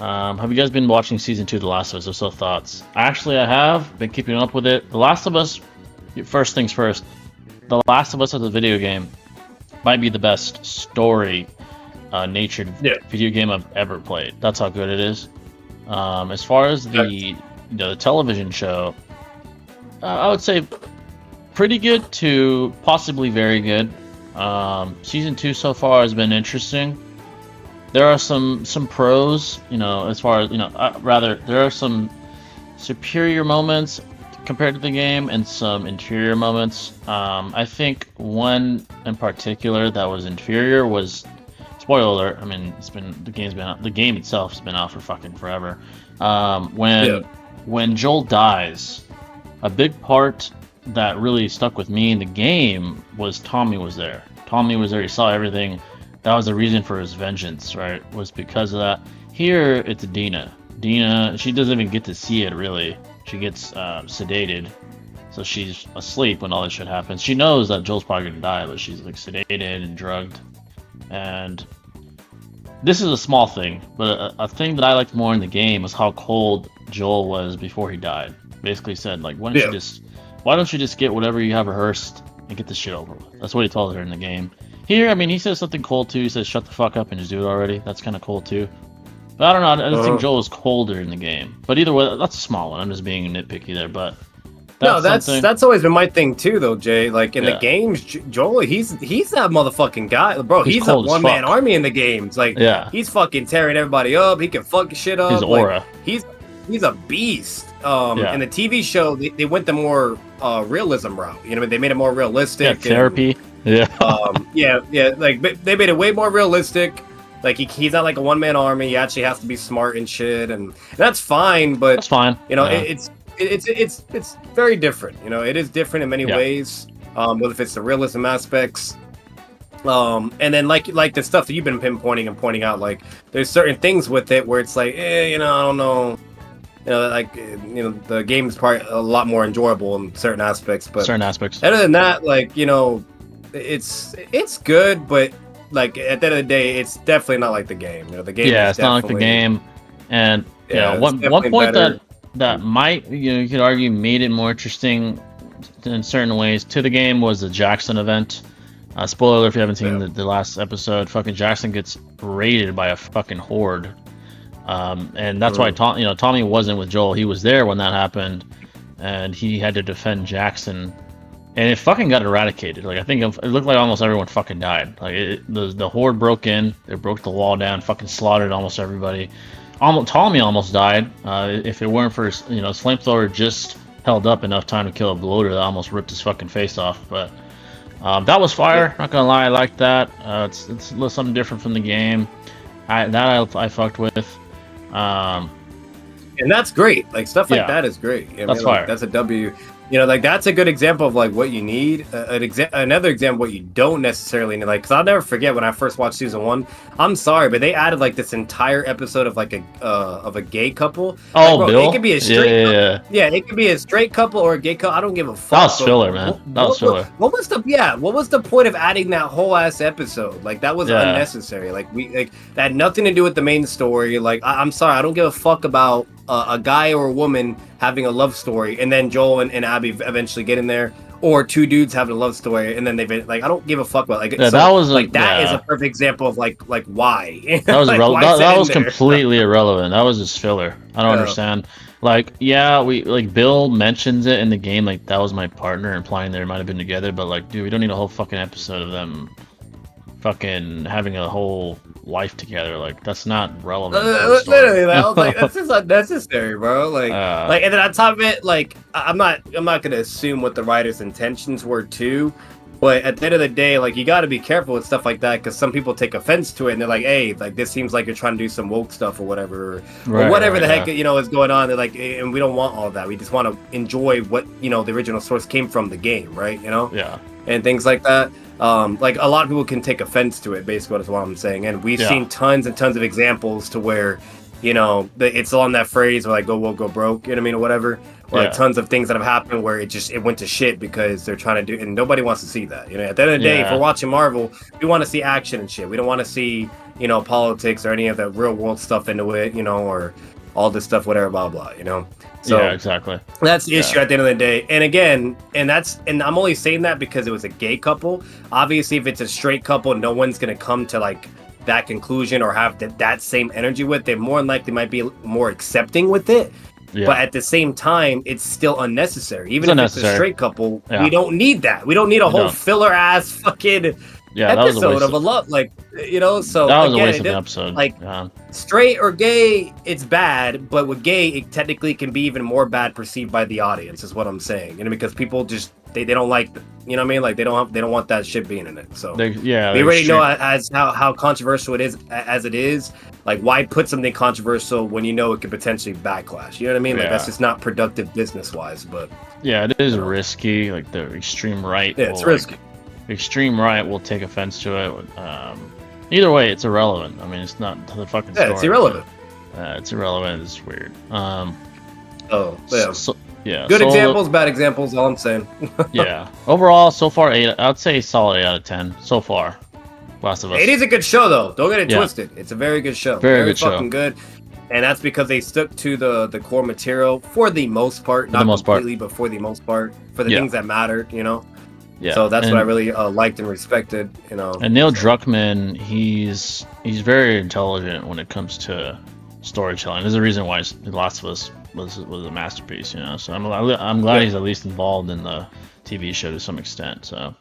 Have you guys been watching season 2 of The Last of Us? Or so thoughts? Actually, I have been keeping up with it. The Last of Us. First things first. The Last of Us as a video game might be the best story natured video game I've ever played. That's how good it is. As far as the television show, I would say pretty good to possibly very good. Season 2 so far has been interesting. There are some pros, as far as rather there are some superior moments compared to the game and some inferior moments. I think one in particular that was inferior was, spoiler alert, I mean the game itself has been out for fucking forever. When Joel dies, a big part that really stuck with me in the game was Tommy was there. Tommy was there, he saw everything. That was the reason for his vengeance, right? Was because of that. Here, it's Dina. Dina, she doesn't even get to see it, really. She gets sedated. So she's asleep when all this shit happens. She knows that Joel's probably going to die, but she's like sedated and drugged. And this is a small thing, but a thing that I liked more in the game was how cold Joel was before he died. Basically said, like, why don't you just get whatever you have rehearsed and get this shit over with? That's what he told her in the game. Here, I mean, he says something cold too. He says, "Shut the fuck up and just do it already." That's kind of cold too. But I don't know. I don't think Joel is colder in the game. But either way, that's a small one. I'm just being nitpicky there. But that's always been my thing too, though, Jay. Like in the games, Joel, he's that motherfucking guy, bro. He's a one-man army in the games. Like, he's fucking tearing everybody up. He can fuck shit up. His aura. Like, he's a beast. In the TV show, they went the more realism route. They made it more realistic. Yeah, therapy. Like they made it way more realistic. Like he's not like a one-man army. He actually has to be smart and shit, and that's fine. But that's fine. It's very different. It is different in many ways. Whether if it's the realism aspects, and then like the stuff that you've been pinpointing and pointing out, like there's certain things with it where it's like, I don't know. The game is probably a lot more enjoyable in certain aspects, but other than that, like, it's good, but like at the end of the day, it's definitely not like the game. The game, it's not like the game, and one point that might you could argue made it more interesting in certain ways to the game was the Jackson event. Spoiler alert if you haven't seen the last episode. Fucking Jackson gets raided by a fucking horde. And that's why Tommy wasn't with Joel. He was there when that happened, and he had to defend Jackson, and it fucking got eradicated. Like I think it looked like almost everyone fucking died. Like the horde broke in, they broke the wall down, fucking slaughtered almost everybody. Tommy almost died. If it weren't for his flamethrower just held up enough time to kill a bloater that almost ripped his fucking face off. But that was fire. Not gonna lie, I like that. It's a little something different from the game. I fucked with. And that's great. Like stuff like that is great. That's fire. That's a W. Like that's a good example of like what you need. Another example of what you don't necessarily need. Like, because I'll never forget when I first watched season 1. I'm sorry, but they added like this entire episode of like a gay couple. Oh, like, bro, Bill. It could be a straight. It could be a straight couple or a gay couple. I don't give a fuck. That was filler, man. That was filler. What was the point of adding that whole ass episode? Like that was unnecessary. Like that had nothing to do with the main story. Like I'm sorry, I don't give a fuck about a guy or a woman having a love story, and then Joel and Abby eventually get in there, or two dudes having a love story, and then they've been like, I don't give a fuck about like. Yeah, so, that was like that is a perfect example of like why. That was that was completely irrelevant. That was just filler. I don't understand. Like, Bill mentions it in the game, like that was my partner, implying they might have been together, but like, dude, we don't need a whole fucking episode of them fucking having a whole life together. Like that's not relevant. Literally, I was like, that's just unnecessary, bro. Like, and then on top of it, like, I'm not gonna assume what the writer's intentions were too, but at the end of the day, like, you got to be careful with stuff like that because some people take offense to it and they're like, hey, like this seems like you're trying to do some woke stuff or whatever, or whatever the heck is going on. They're like, and we don't want all that. We just want to enjoy what the original source came from the game, right? And things like that. Like a lot of people can take offense to it, basically is what I'm saying, and we've seen tons and tons of examples to where it's on that phrase where like go woke, go broke, or whatever, or like tons of things that have happened where it went to shit because they're trying to do, and nobody wants to see that. You know, at the end of the day, if we're watching Marvel, we want to see action and shit. We don't want to see, you know, politics or any of the real world stuff into it, you know, or all this stuff, whatever, blah blah, you know. So yeah, exactly. That's the issue at the end of the day. And again, and I'm only saying that because it was a gay couple. Obviously, if it's a straight couple, no one's gonna come to like that conclusion or have that same energy with it. More than likely might be more accepting with it. Yeah. But at the same time, it's still unnecessary. Even if it's a straight couple, we don't need that. We don't need a whole filler ass fucking episode of a love, like, you know. So that was a waste of an episode. Like straight or gay, it's bad, but with gay, it technically can be even more bad perceived by the audience. Is what I'm saying, you know, because people just they don't like, you know what I mean, like they don't want that shit being in it. So we already know as how controversial it is as it is. Like, why put something controversial when you know it could potentially backlash? You know what I mean? Like that's just not productive business wise. But yeah, it is risky. Like the extreme right. Yeah, it's risky. Extreme right will take offense to it. Either way, it's irrelevant. I mean, it's not the fucking story. It's irrelevant. It's irrelevant. It's weird. Yeah. Good examples, bad examples. All I'm saying. Yeah. Overall, so far, 8. I'd say solid 8 out of 10 so far. Last of Us. It is a good show, though. Don't get it twisted. It's a very good show. Very good fucking show. Good. And that's because they stuck to the core material for the most part, not completely, but for the most part, for the things that mattered, you know. Yeah. So that's what I really liked and respected, you know. And Neil Druckmann, he's very intelligent when it comes to storytelling. There's a reason why The Last of Us was a masterpiece, you know. So I'm glad he's at least involved in the TV show to some extent. So